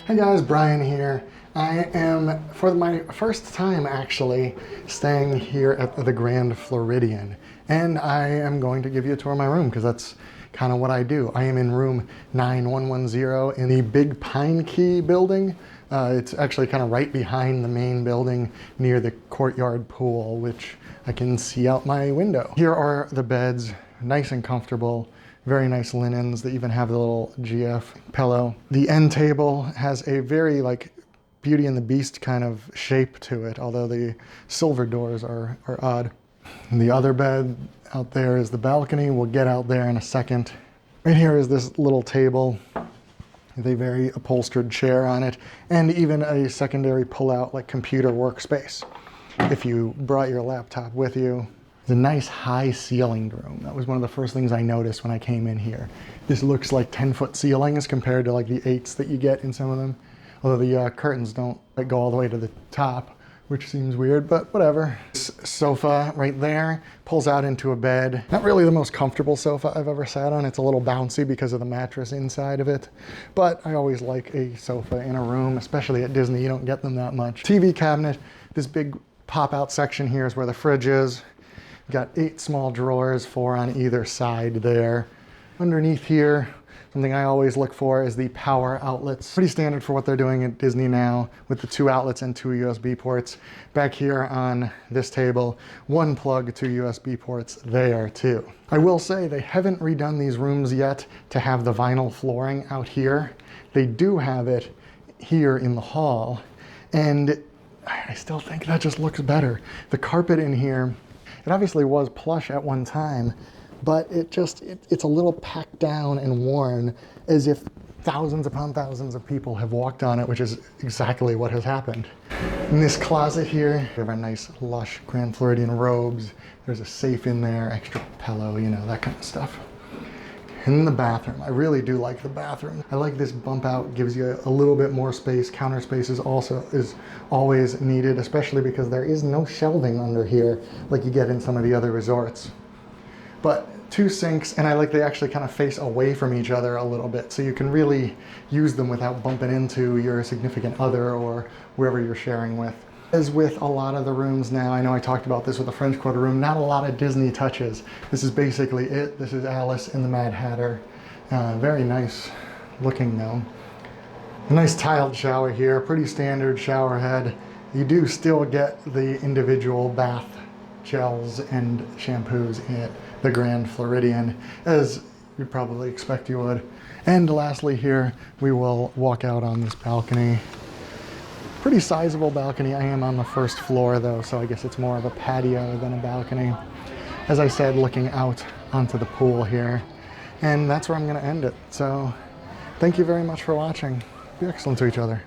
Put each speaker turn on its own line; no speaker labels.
Hey guys, Brian here. I am, for my first time actually, staying here at the Grand Floridian. And I am going to give you a tour of my room because that's kind of what I do. I am in room 9110 in the Big Pine Key building. It's actually kind of right behind the main building near the courtyard pool, which I can see out my window. Here are the beds, nice and comfortable. Very nice linens. They even have the little GF pillow. The end table has a very like Beauty and the Beast kind of shape to it, although the silver doors are odd. And the other bed out there is the balcony. We'll get out there in a second. Right here is this little table with a very upholstered chair on it, and even a secondary pull-out like computer workspace if you brought your laptop with you. It's a nice high ceilinged room. That was one of the first things I noticed when I came in here. This looks like 10-foot ceilings compared to like the 8s that you get in some of them. Although the curtains don't like, go all the way to the top, which seems weird, but whatever. This sofa right there pulls out into a bed. Not really the most comfortable sofa I've ever sat on. It's a little bouncy because of the mattress inside of it. But I always like a sofa in a room, especially at Disney. You don't get them that much. TV cabinet. This big pop-out section here is where the fridge is. Got 8 small drawers, 4 on either side there. Underneath here, something I always look for is the power outlets. Pretty standard for what they're doing at Disney now with the 2 outlets and 2 USB ports. Back here on this table, 1 plug, 2 USB ports there too. I will say they haven't redone these rooms yet to have the vinyl flooring out here. They do have it here in the hall, and I still think that just looks better. The carpet in here, it obviously was plush at one time, but it's a little packed down and worn as if thousands upon thousands of people have walked on it, which is exactly what has happened. In this closet here, we have our nice lush Grand Floridian robes. There's a safe in there, extra pillow, you know, that kind of stuff. In the bathroom, I really do like the bathroom. I like this bump out, gives you a little bit more space. Counter space is always needed, especially because there is no shelving under here like you get in some of the other resorts. But 2 sinks, and I like they actually kind of face away from each other a little bit, so you can really use them without bumping into your significant other or whoever you're sharing with. As with a lot of the rooms now, I know I talked about this with the French Quarter room, not a lot of Disney touches. This is basically it. This is Alice in the Mad Hatter. Very nice looking though. A nice tiled shower here, pretty standard shower head. You do still get the individual bath gels and shampoos at the Grand Floridian, as you'd probably expect you would. And lastly here, we will walk out on this balcony. Pretty sizable balcony. I am on the 1st floor though, so I guess it's more of a patio than a balcony. As I said, looking out onto the pool here. And that's where I'm gonna end it. So thank you very much for watching. Be excellent to each other.